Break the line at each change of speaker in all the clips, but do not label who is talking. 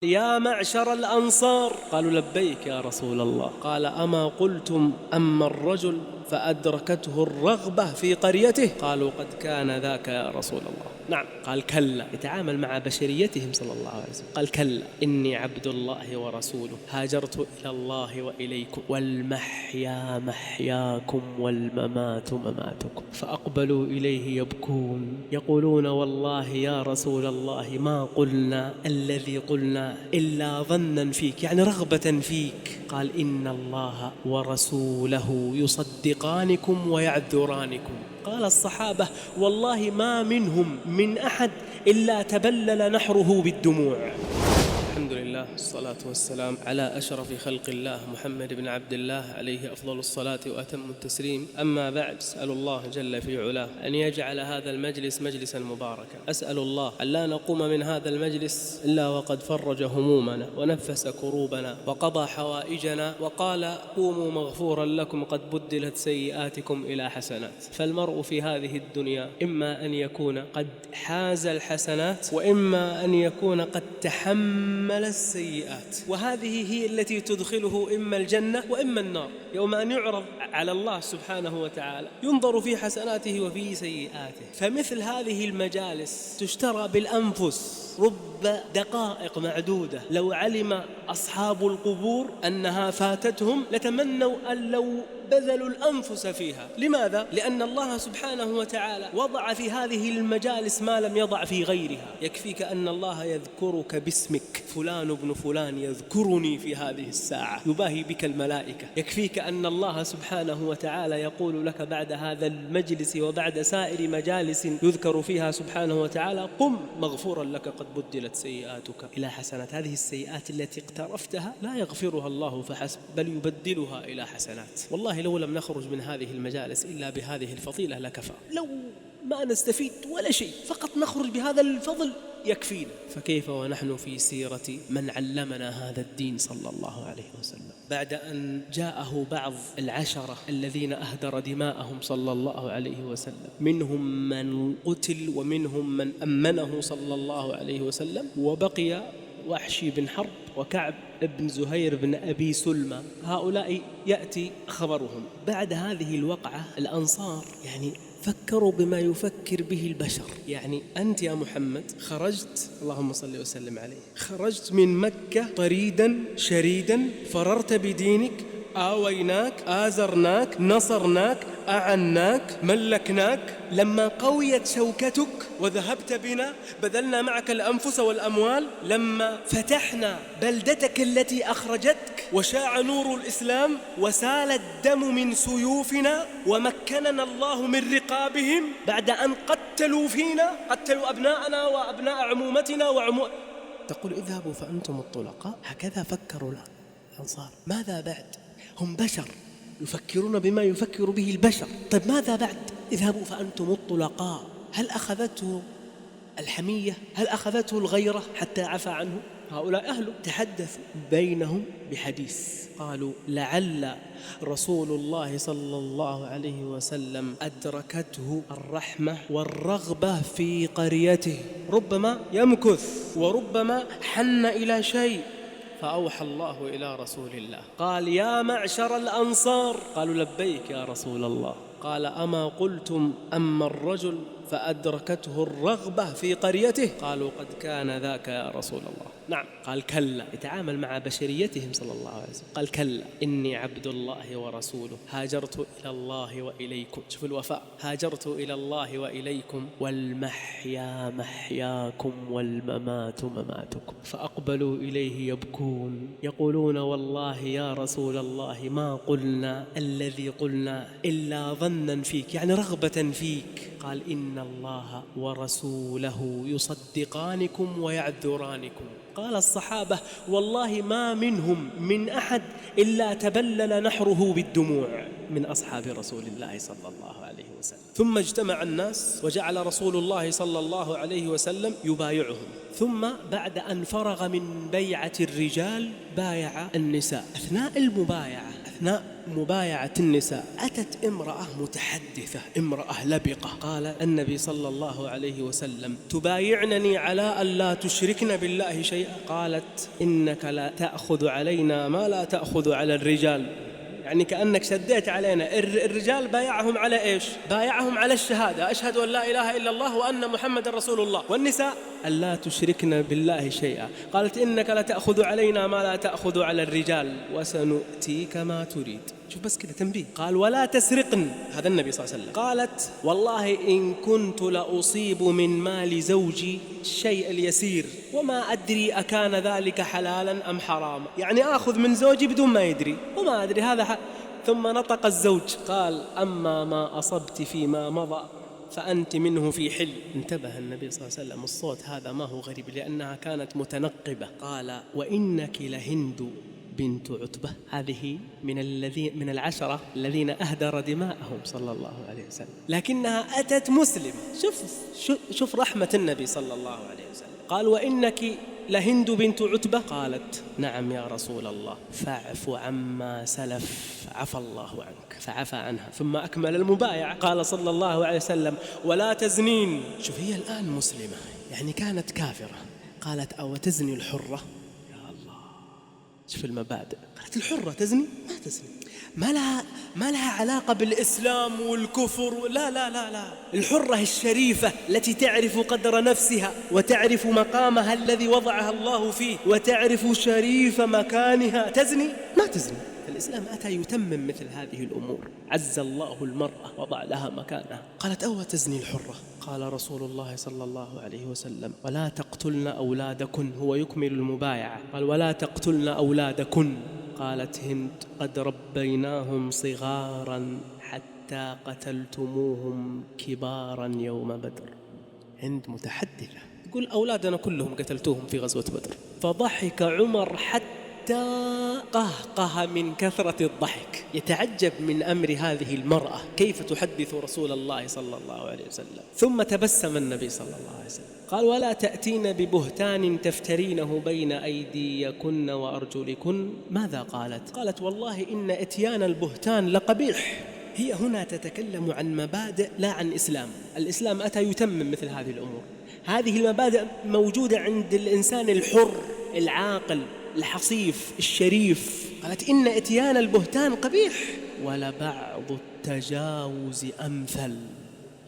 يا معشر الأنصار، قالوا لبيك يا رسول الله. قال أما قلتم أما الرجل فأدركته الرغبة في قريته؟ قالوا قد كان ذاك يا رسول الله. نعم. قال كلا، يتعامل مع بشريتهم صلى الله عليه وسلم. قال كلا إني عبد الله ورسوله هاجرت إلى الله وإليكم والمحيا محياكم والممات مماتكم. فأقبلوا إليه يبكون يقولون والله يا رسول الله ما قلنا الذي قلنا إلا ظنا فيك، يعني رغبة فيك. قال إن الله ورسوله يصدقانكم ويعذرانكم. قال الصحابة والله ما منهم من أحد إلا تبلل نحره بالدموع. الحمد لله والصلاة والسلام على أشرف خلق الله محمد بن عبد الله عليه أفضل الصلاة وأتم التسليم. أما بعد، أسأل الله جل في علاه أن يجعل هذا المجلس مجلسا مباركا. أسأل الله أن لا نقوم من هذا المجلس إلا وقد فرج همومنا ونفس كروبنا وقضى حوائجنا وقال قوموا مغفورا لكم قد بدلت سيئاتكم إلى حسنات. فالمرء في هذه الدنيا إما أن يكون قد حاز الحسنات وإما أن يكون قد تحمل السيئات، وهذه هي التي تدخله إما الجنة وإما النار. يوم أن يعرض على الله سبحانه وتعالى ينظر في حسناته وفي سيئاته. فمثل هذه المجالس تشترى بالأنفس، رب دقائق معدودة لو علم أصحاب القبور أنها فاتتهم لتمنوا أن لو بذلوا الأنفس فيها. لماذا؟ لأن الله سبحانه وتعالى وضع في هذه المجالس ما لم يضع في غيرها. يكفيك أن الله يذكرك باسمك، فلان ابن فلان يذكرني في هذه الساعة، يباهي بك الملائكة. يكفيك أن الله سبحانه وتعالى يقول لك بعد هذا المجلس وبعد سائر مجالس يذكر فيها سبحانه وتعالى قم مغفورا لك قد بدلت سيئاتك إلى حسنات. هذه السيئات التي اقترفتها لا يغفرها الله فحسب، بل يبدلها إلى حسنات. والله لو لم نخرج من هذه المجالس إلا بهذه الفضيلة لكفى. لو ما نستفيد ولا شيء، فقط نخرج بهذا الفضل يكفينا. فكيف ونحن في سيرة من علمنا هذا الدين صلى الله عليه وسلم، بعد أن جاءه بعض العشرة الذين أهدر دماءهم صلى الله عليه وسلم، منهم من قتل ومنهم من أمنه صلى الله عليه وسلم، وبقي وحشي بن حرب وكعب بن زهير بن أبي سلمى. هؤلاء يأتي خبرهم. بعد هذه الوقعة الأنصار يعني فكروا بما يفكر به البشر. يعني أنت يا محمد خرجت، اللهم صل وسلم عليه، خرجت من مكة طريدا شريدا، فررت بدينك، آويناك، آزرناك، نصرناك، أعناك، ملكناك. لما قويت شوكتك وذهبت بنا بذلنا معك الأنفس والأموال. لما فتحنا بلدتك التي أخرجتك وشاع نور الإسلام وسال الدم من سيوفنا ومكننا الله من رقابهم بعد أن قتلوا فينا، قتلوا أبناءنا وأبناء عمومتنا تقول اذهبوا فأنتم الطلقاء. هكذا فكروا الأنصار. ماذا بعد؟ هم بشر يفكرون بما يفكر به البشر. طيب ماذا بعد؟ اذهبوا فأنتم الطلقاء. هل أخذته الحمية؟ هل أخذته الغيرة حتى عفى عنه؟ هؤلاء أهله تحدثوا بينهم بحديث، قالوا لعل رسول الله صلى الله عليه وسلم أدركته الرحمة والرغبة في قريته، ربما يمكث وربما حن إلى شيء. فأوحى الله إلى رسول الله قال يا معشر الأنصار، قالوا لبيك يا رسول الله. قال أما قلتم أما الرجل فأدركته الرغبة في قريته؟ قالوا قد كان ذاك يا رسول الله. نعم. قال كلا، يتعامل مع بشريتهم صلى الله عليه وسلم. قال كلا إني عبد الله ورسوله هاجرت إلى الله وإليكم. شوف الوفاء، هاجرت إلى الله وإليكم والمحيا محياكم والممات مماتكم. فأقبلوا إليه يبكون يقولون والله يا رسول الله ما قلنا الذي قلنا إلا ظنا فيك، يعني رغبة فيك. قال إن الله ورسوله يصدقانكم ويعذرانكم. قال الصحابة والله ما منهم من أحد إلا تبلل نحره بالدموع من أصحاب رسول الله صلى الله عليه وسلم. ثم اجتمع الناس وجعل رسول الله صلى الله عليه وسلم يبايعهم. ثم بعد أن فرغ من بيعة الرجال بايع النساء. أثناء المبايعة أثناء مبايعة النساء أتت امرأة متحدثة، امرأة لبقة، قال النبي صلى الله عليه وسلم: تبايعنني على أن لا تشركن بالله شيئا؟ قالت: إنك لا تأخذ علينا ما لا تأخذ على الرجال. يعني كأنك شديت علينا. الرجال بايعهم على إيش؟ بايعهم على الشهادة، أشهد أن لا إله إلا الله وأن محمد رسول الله. والنساء: ألا تشركن بالله شيئا. قالت: إنك لا تأخذ علينا ما لا تأخذ على الرجال وسنؤتيك ما تريد. شوف بس كده تنبيه. قال: ولا تسرقن. هذا النبي صلى الله عليه وسلم. قالت: والله إن كنت لأصيب من مال زوجي الشيء اليسير وما أدري أكان ذلك حلالا أم حراما. يعني آخذ من زوجي بدون ما يدري وما أدري هذا ثم نطق الزوج قال: أما ما أصبت فيما مضى فأنت منه في حل. انتبه النبي صلى الله عليه وسلم، الصوت هذا ما هو غريب لأنها كانت متنقبة. قال: وإنك لهند بنت عتبة. هذه من العشرة الذين أهدر دماءهم صلى الله عليه وسلم، لكنها أتت مسلمة. شوف رحمة النبي صلى الله عليه وسلم. قال: وإنك لهند بنت عتبة. قالت: نعم يا رسول الله، فاعف عما سلف عفى الله عنك. فعفى عنها ثم أكمل المبايعة. قال صلى الله عليه وسلم: ولا تزنين. شوف هي الآن مسلمة، يعني كانت كافرة. قالت: أو تزني الحرة؟ شوف المبادئ. قالت: الحرة تزني؟ ما تزني، ما لها علاقة بالإسلام والكفر. لا لا لا لا، الحرة الشريفة التي تعرف قدر نفسها وتعرف مقامها الذي وضعها الله فيه وتعرف شريف مكانها تزني؟ ما تزني. الإسلام أتى يتمم مثل هذه الأمور. عز الله المرأة، وضع لها مكانها. قالت: أو تزني الحرة؟ قال رسول الله صلى الله عليه وسلم: ولا تقتلن أولادكن. هو يكمل المبايعة. قال: ولا تقتلن أولادكن. قالت هند: قد ربيناهم صغارا حتى قتلتموهم كبارا يوم بدر. هند متحدثة تقول: أولادنا كلهم قتلتوهم في غزوة بدر. فضحك عمر حتى قهقه من كثرة الضحك، يتعجب من أمر هذه المرأة كيف تحدث رسول الله صلى الله عليه وسلم. ثم تبسم النبي صلى الله عليه وسلم. قال: ولا تأتين ببهتان تفترينه بين أيديكن وأرجلكن. ماذا قالت؟ قالت: والله إن إتيان البهتان لقبيح. هي هنا تتكلم عن مبادئ لا عن إسلام. الإسلام أتى يتمم مثل هذه الأمور. هذه المبادئ موجودة عند الإنسان الحر العاقل الحصيف الشريف. قالت: إن إتيان البهتان قبيح ولبعض التجاوز أمثل.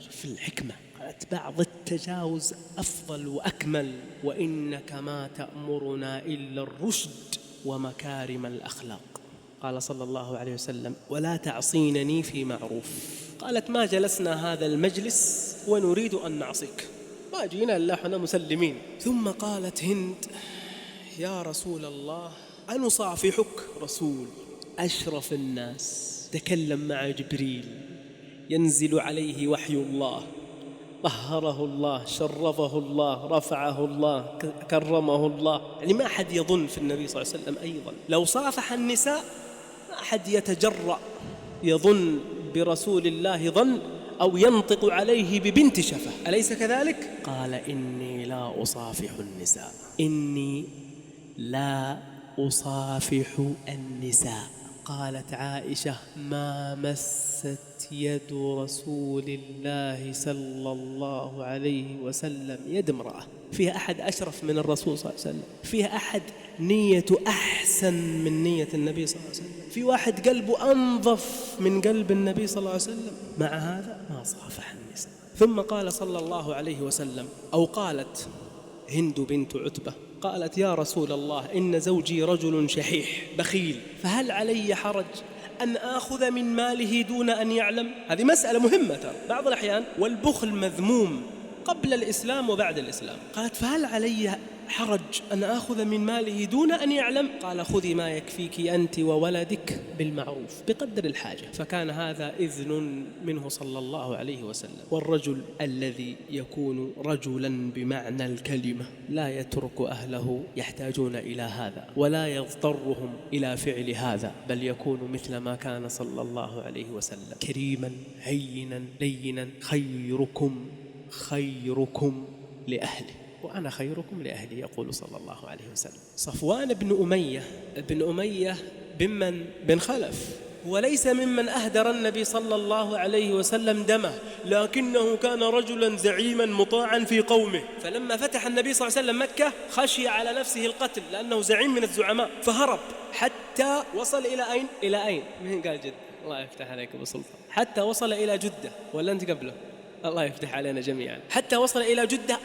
شوف الحكمة. قالت: بعض التجاوز أفضل وأكمل، وإنك ما تأمرنا إلا الرشد ومكارم الأخلاق. قال صلى الله عليه وسلم: ولا تعصينني في معروف. قالت: ما جلسنا هذا المجلس ونريد أن نعصيك، ما جينا إلا احنا مسلمين. ثم قالت هند: يا رسول الله، أنصافحك؟ رسول أشرف الناس تكلم مع جبريل ينزل عليه وحي الله، طهره الله، شرفه الله، رفعه الله، كرمه الله. يعني ما أحد يظن في النبي صلى الله عليه وسلم أيضا لو صافح النساء ما أحد يتجرأ يظن برسول الله ظن أو ينطق عليه ببنت شفة. أليس كذلك؟ قال: إني لا أصافح النساء، إني لا أصافح النساء. قالت عائشة: ما مست يد رسول الله صلى الله عليه وسلم يد امرأة فيها أحد أشرف من الرسول صلى الله عليه وسلم، فيها أحد نية أحسن من نية النبي صلى الله عليه وسلم، في واحد قلبه أنظف من قلب النبي صلى الله عليه وسلم. مع هذا ما صافح النساء. ثم قال صلى الله عليه وسلم، أو قالت هند بنت عتبة، قالت: يا رسول الله، إن زوجي رجل شحيح بخيل، فهل علي حرج أن آخذ من ماله دون أن يعلم؟ هذه مسألة مهمة ترى بعض الأحيان، والبخل مذموم قبل الإسلام وبعد الإسلام. قالت: فهل علي حرج أن آخذ من ماله دون أن يعلم؟ قال: خذي ما يكفيك أنت وولدك بالمعروف بقدر الحاجة. فكان هذا إذن منه صلى الله عليه وسلم. والرجل الذي يكون رجلا بمعنى الكلمة لا يترك أهله يحتاجون إلى هذا ولا يضطرهم إلى فعل هذا، بل يكون مثل ما كان صلى الله عليه وسلم: كريما هينا لينا، خيركم لأهله وأنا خيركم لأهلي، يقول صلى الله عليه وسلم. صفوان بن أمية بن خلف هو ليس ممن أهدر النبي صلى الله عليه وسلم دمه، لكنه كان رجلا زعيما مطاعا في قومه، فلما فتح النبي صلى الله عليه وسلم مكة خشي على نفسه القتل لأنه زعيم من الزعماء، فهرب حتى وصل إلى أين؟ إلى أين؟ من قال جدة؟ الله يفتح عليك أبو سلطان. حتى وصل إلى جدة، ولا أنت قبله؟ الله يفتح علينا جميعا. حتى وصل إلى جدة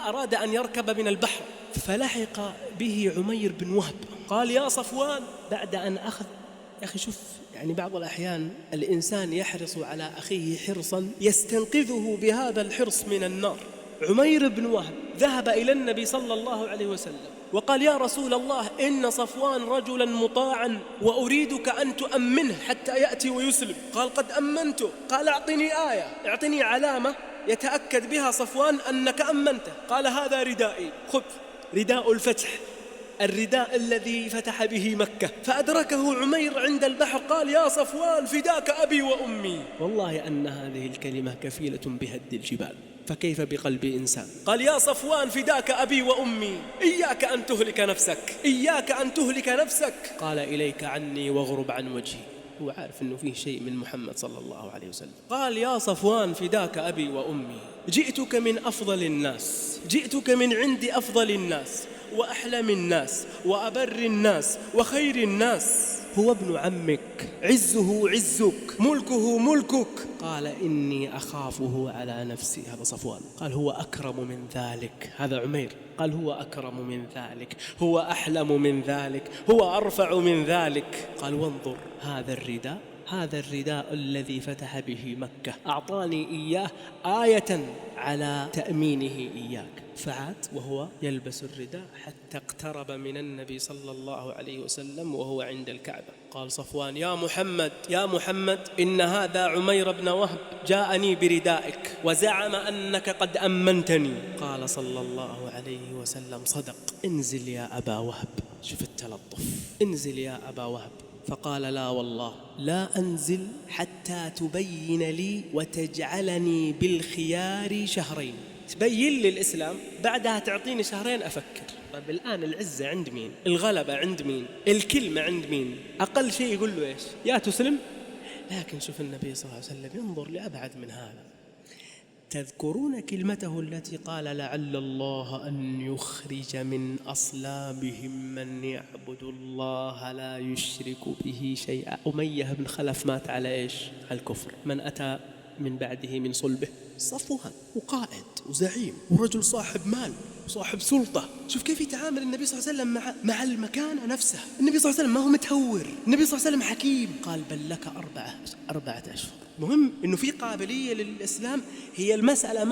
أراد أن يركب من البحر، فلحق به عمير بن وهب قال يا صفوان، بعد أن أخذ. يا أخي شوف، يعني بعض الأحيان الإنسان يحرص على أخيه حرصا يستنقذه بهذا الحرص من النار. عمير بن وهب ذهب إلى النبي صلى الله عليه وسلم وقال يا رسول الله، إن صفوان رجلا مطاعا وأريدك أن تؤمنه حتى يأتي ويسلم. قال قد أمنته. قال أعطني آية، أعطني علامة يتأكد بها صفوان أنك أمنته. قال هذا ردائي، خذ رداء الفتح، الرداء الذي فتح به مكة. فأدركه عمير عند البحر قال يا صفوان فداك أبي وأمي. والله أن هذه الكلمة كفيلة بهد الجبال، فكيف بقلب إنسان؟ قال يا صفوان فداك أبي وأمي، إياك أن تهلك نفسك، إياك أن تهلك نفسك. قال إليك عني واغرب عن وجهي. هو عارف أنه فيه شيء من محمد صلى الله عليه وسلم. قال يا صفوان فداك أبي وأمي، جئتك من أفضل الناس، جئتك من عند أفضل الناس وأحلم الناس وأبر الناس وخير الناس. هو ابن عمك، عزه عزك، ملكه ملكك. قال إني أخافه على نفسي. هذا صفوان. قال هو أكرم من ذلك. هذا عمير. قال هو أكرم من ذلك، هو أحلم من ذلك، هو أرفع من ذلك. قال وانظر هذا الرداء، هذا الرداء الذي فتح به مكة، أعطاني إياه آية على تأمينه إياك. فعاد وهو يلبس الرداء حتى اقترب من النبي صلى الله عليه وسلم وهو عند الكعبة. قال صفوان يا محمد، يا محمد، إن هذا عمير بن وهب جاءني بردائك وزعم أنك قد أمنتني. قال صلى الله عليه وسلم صدق، انزل يا أبا وهب. شوف التلطف، انزل يا أبا وهب. فقال لا والله لا أنزل حتى تبين لي وتجعلني بالخيار شهرين. تبين لي الإسلام، بعدها تعطيني شهرين أفكر. طيب الآن العزة عند مين؟ الغلبة عند مين؟ الكلمة عند مين؟ أقل شيء يقول له إيش؟ يا تسلم. لكن شوف النبي صلى الله عليه وسلم ينظر لأبعد من هذا. تذكرون كلمته التي قال لعل الله أن يخرج من أصلابهم من يعبد الله لا يشرك به شيئا. أمية بن خلف مات على إيش؟ على الكفر. من أتى من بعده من صلبه؟ صفوان، وقائد وزعيم ورجل صاحب مال وصاحب سلطة. شوف كيف يتعامل النبي صلى الله عليه وسلم مع المكانة نفسها. النبي صلى الله عليه وسلم ما هو متهور، النبي صلى الله عليه وسلم حكيم. قال بل لك أربعة أشهر. مهم إنه في قابلية للإسلام. هي المسألة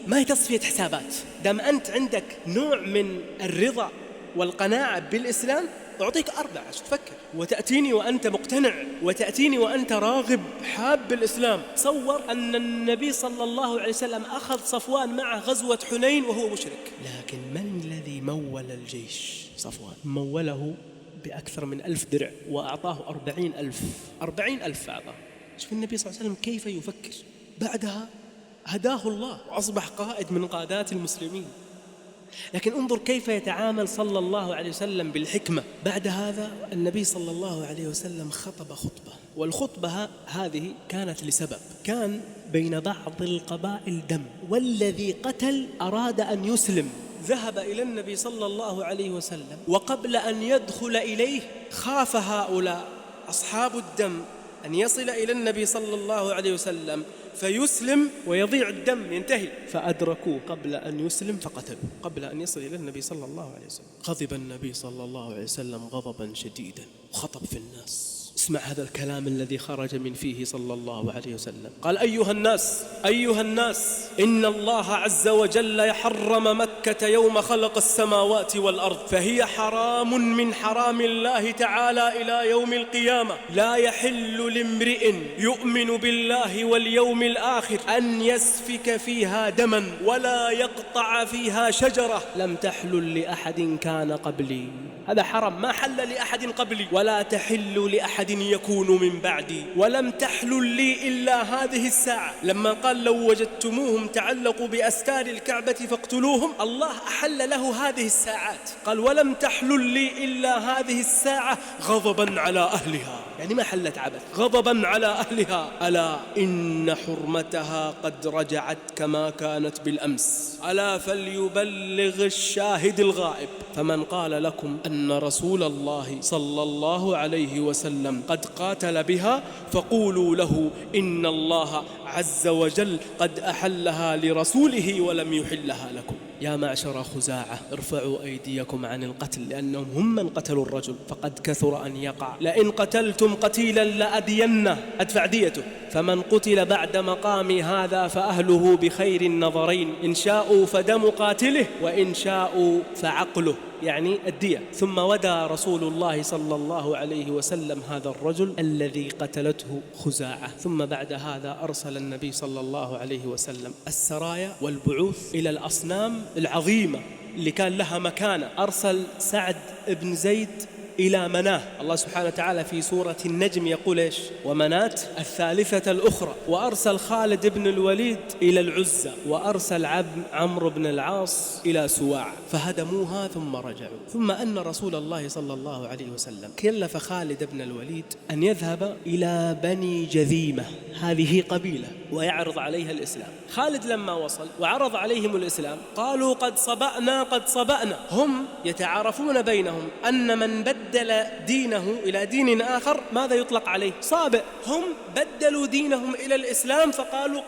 ما هي تصفية حسابات. دام أنت عندك نوع من الرضا والقناعة بالإسلام، أعطيك 4 أشهر فكر، وتأتيني وأنت مقتنع، وتأتيني وأنت راغب حاب بالإسلام. تصور أن النبي صلى الله عليه وسلم أخذ صفوان معه غزوة حنين وهو مشرك، لكن من الذي مول الجيش؟ صفوان. موله بأكثر من 1000 درع وأعطاه 40,000 أعطاه. شوف النبي صلى الله عليه وسلم كيف يفكر. بعدها هداه الله وأصبح قائد من قادات المسلمين. لكن انظر كيف يتعامل صلى الله عليه وسلم بالحكمة. بعد هذا النبي صلى الله عليه وسلم خطب خطبة، والخطبة هذه كانت لسبب. كان بين بعض القبائل دم، والذي قتل أراد أن يسلم. ذهب إلى النبي صلى الله عليه وسلم، وقبل أن يدخل إليه خاف هؤلاء أصحاب الدم أن يصل إلى النبي صلى الله عليه وسلم فيسلم ويضيع الدم ينتهي، فأدركوه قبل أن يسلم فقتلوا قبل أن يصل إلى النبي صلى الله عليه وسلم. غضب النبي صلى الله عليه وسلم غضبا شديدا وخطب في الناس. اسمع هذا الكلام الذي خرج من فيه صلى الله عليه وسلم. قال أيها الناس، إن الله عز وجل يحرم مكة يوم خلق السماوات والأرض، فهي حرام من حرام الله تعالى إلى يوم القيامة. لا يحل لامرئ يؤمن بالله واليوم الآخر أن يسفك فيها دما ولا يقطع فيها شجرة لم تحلل لأحد كان قبلي. هذا حرام، ما حل لأحد قبلي ولا تحل لأحد أحد يكون من بعدي ولم تحلل لي إلا هذه الساعة. لما قال لو وجدتموهم تعلقوا بأستار الكعبة فاقتلوهم، الله أحل له هذه الساعات، قال ولم تحلل لي إلا هذه الساعة غضبا على أهلها، يعني ما حلت عبث، غضبا على أهلها. ألا إن حرمتها قد رجعت كما كانت بالأمس، ألا فليبلغ الشاهد الغائب. فمن قال لكم أن رسول الله صلى الله عليه وسلم قد قاتل بها فقولوا له إن الله عز وجل قد أحلها لرسوله ولم يحلها لكم. يا معشر خزاعة ارفعوا أيديكم عن القتل، لأنهم هم من قتلوا الرجل فقد كثر أن يقع. لئن قتلتم قتيلا لأدينه، أدفع ديته. فمن قتل بعد مقام هذا فأهله بخير النظرين، إن شاءوا فدم قاتله وإن شاءوا فعقله، يعني الدية. ثم ودى رسول الله صلى الله عليه وسلم هذا الرجل الذي قتلته خزاعة. ثم بعد هذا أرسل النبي صلى الله عليه وسلم السرايا والبعوث إلى الأصنام العظيمة اللي كان لها مكانة. أرسل سعد بن زيد إلى مناه. الله سبحانه وتعالى في سورة النجم يقول إيش؟ ومنات الثالثة الأخرى. وأرسل خالد بن الوليد إلى العزة، وأرسل عمرو بن العاص إلى سواع، فهدموها ثم رجعوا. ثم أن رسول الله صلى الله عليه وسلم كلف خالد بن الوليد أن يذهب إلى بني جذيمة، هذه قبيلة، ويعرض عليها الإسلام. خالد لما وصل وعرض عليهم الإسلام قالوا قد صبأنا قد صبأنا. هم يتعارفون بينهم أن من بدل دينه إلى دين آخر ماذا يطلق عليه؟ صابئ. هم بدلوا دينهم إلى الإسلام فقالوا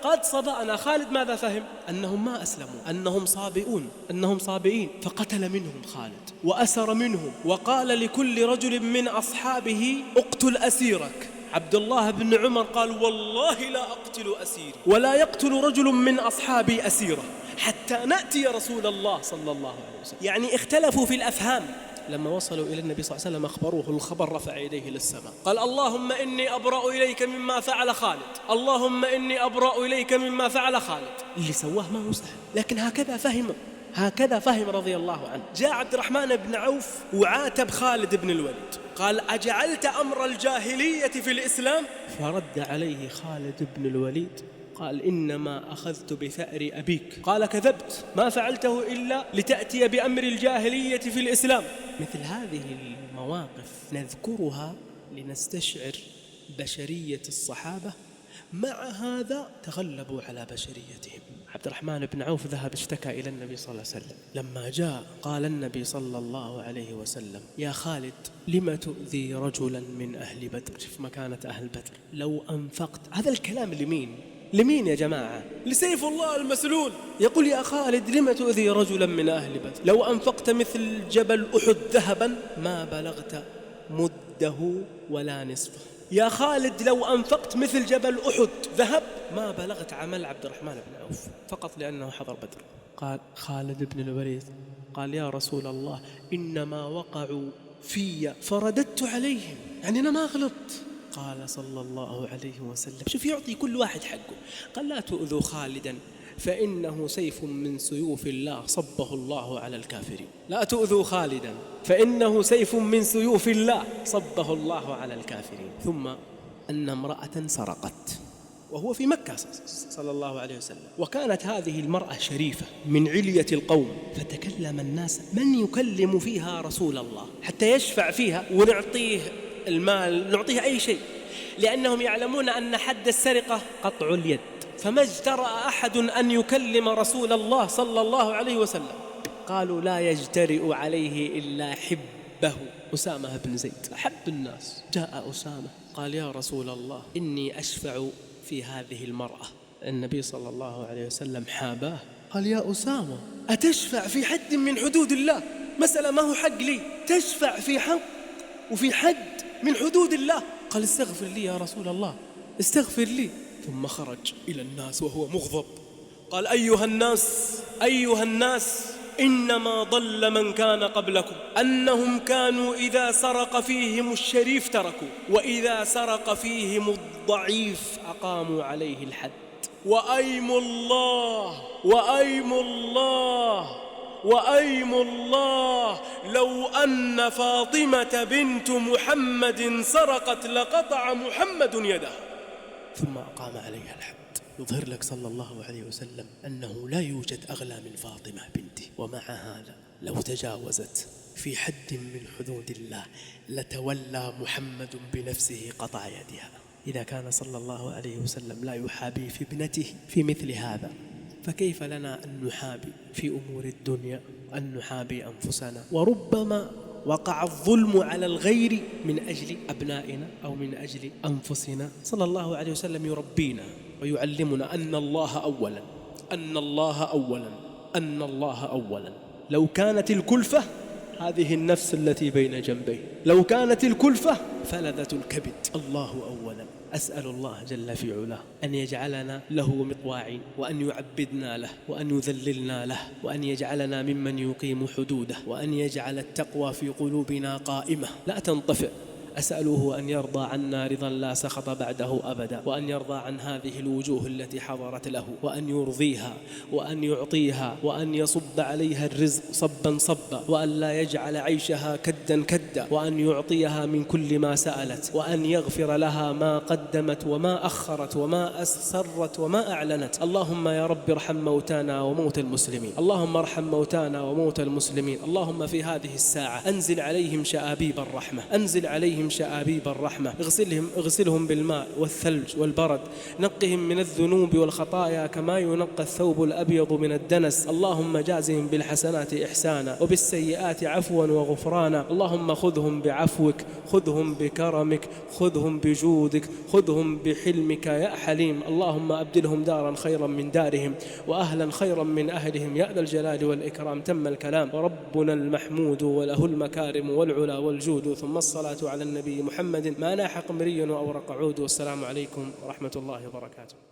قد صبأنا. خالد ماذا فهم؟ أنهم ما أسلموا، أنهم صابئون، أنهم صابئين. فقتل منهم خالد وأسر منهم، وقال لكل رجل من أصحابه اقتل أسيرك. عبد الله بن عمر قال والله لا أقتل أسيري ولا يقتل رجل من أصحابي أسيره حتى نأتي رسول الله صلى الله عليه وسلم. يعني اختلفوا في الأفهام. لما وصلوا إلى النبي صلى الله عليه وسلم أخبروه الخبر، رفع يديه للسماء قال اللهم إني أبرأ إليك مما فعل خالد، اللهم إني أبرأ إليك مما فعل خالد. اللي سواه ما هو سهل، لكن هكذا فهم رضي الله عنه. جاء عبد الرحمن بن عوف وعاتب خالد بن الوليد، قال أجعلت أمر الجاهلية في الإسلام؟ فرد عليه خالد بن الوليد قال إنما أخذت بثأر أبيك. قال كذبت، ما فعلته إلا لتأتي بأمر الجاهلية في الإسلام. مثل هذه المواقف نذكرها لنستشعر بشرية الصحابة، مع هذا تغلبوا على بشريتهم. عبد الرحمن بن عوف ذهب اشتكى إلى النبي صلى الله عليه وسلم. لما جاء قال النبي صلى الله عليه وسلم يا خالد لم تؤذي رجلا من أهل بدر؟ شوف مكانة أهل بدر. لو أنفقت، هذا الكلام لمين يا جماعة؟ لسيف الله المسلول. يقول يا خالد لم تؤذي رجلا من أهل بدر؟ لو أنفقت مثل جبل أحد ذهبا ما بلغت مده ولا نصفه. يا خالد لو أنفقت مثل جبل أحد ذهب ما بلغت عمل عبد الرحمن بن عوف، فقط لأنه حضر بدر. قال خالد بن الوليد قال يا رسول الله إنما وقعوا في فرددت عليهم، يعني أنا ما غلطت. قال صلى الله عليه وسلم، شوف يعطي كل واحد حقه، قال لا تؤذوا خالدا فإنه سيف من سيوف الله صبه الله على الكافرين. لا تؤذوا خالدا فإنه سيف من سيوف الله صبه الله على الكافرين. ثم أن امرأة سرقت وهو في مكة صلى الله عليه وسلم، وكانت هذه المرأة شريفة من علية القوم، فتكلم الناس من يكلم فيها رسول الله حتى يشفع فيها ونعطيه المال، نعطيه أي شيء، لأنهم يعلمون أن حد السرقة قطع اليد. فما اجترأ أحد أن يكلم رسول الله صلى الله عليه وسلم. قالوا لا يجترئ عليه إلا حبه أسامة بن زيد، أحب الناس. جاء أسامة قال يا رسول الله إني أشفع في هذه المرأة. النبي صلى الله عليه وسلم حاباه، قال يا أسامة أتشفع في حد من حدود الله؟ مسألة ما هو حق لي، تشفع في حق وفي حد من حدود الله. قال استغفر لي يا رسول الله، استغفر لي. ثم خرج إلى الناس وهو مغضب، قال أيها الناس إنما ضل من كان قبلكم أنهم كانوا إذا سرق فيهم الشريف تركوا، وإذا سرق فيهم الضعيف أقاموا عليه الحد. وأيم الله وأيم الله لو أن فاطمة بنت محمد سرقت لقطع محمد يدها. ثم أقام عليها الحد، يظهر لك صلى الله عليه وسلم أنه لا يوجد أغلى من فاطمة بنته. ومع هذا لو تجاوزت في حد من حدود الله لتولى محمد بنفسه قطع يدها. إذا كان صلى الله عليه وسلم لا يحابي في ابنته في مثل هذا، فكيف لنا أن نحابي في أمور الدنيا، أن نحابي أنفسنا؟ وربما وقع الظلم على الغير من أجل أبنائنا أو من أجل أنفسنا. صلى الله عليه وسلم يربينا ويعلمنا أن الله أولا، أن الله أولا، أن الله أولا. لو كانت الكلفة هذه النفس التي بين جنبيه، لو كانت الكلفة فلذة الكبد. الله أولا. أسأل الله جل في علاه أن يجعلنا له مطواعين، وأن يعبدنا له، وأن يذللنا له، وأن يجعلنا ممن يقيم حدوده، وأن يجعل التقوى في قلوبنا قائمة لا تنطفئ. أسأله أن يرضى عنا رضا لا سخط بعده أبدا، وأن يرضى عن هذه الوجوه التي حضرت له، وأن يرضيها وأن يعطيها، وأن يصب عليها الرزق صبا صبا، وأن لا يجعل عيشها كدا كدا، وأن يعطيها من كل ما سألت، وأن يغفر لها ما قدمت وما أخرت وما أسرت وما أعلنت. اللهم يا رب ارحم موتانا وموتى المسلمين، اللهم ارحم موتانا وموتى المسلمين. اللهم في هذه الساعة أنزل عليهم شآبيب الرحمة، أنزل عليهم شآبيب الرحمة، اغسلهم بالماء والثلج والبرد، نقهم من الذنوب والخطايا كما ينقى الثوب الأبيض من الدنس. اللهم جازهم بالحسنات إحسانا وبالسيئات عفوا وغفرانا. اللهم خذهم بعفوك، خذهم بكرمك، خذهم بجودك، خذهم بحلمك يا حليم. اللهم أبدلهم دارا خيرا من دارهم وأهلا خيرا من أهلهم يا ذا الجلال والإكرام. تم الكلام، وربنا المحمود وله المكارم والعلا والجود، ثم الصلاة على النبي محمد ما ناح قمري وأورق عود. والسلام عليكم ورحمة الله وبركاته.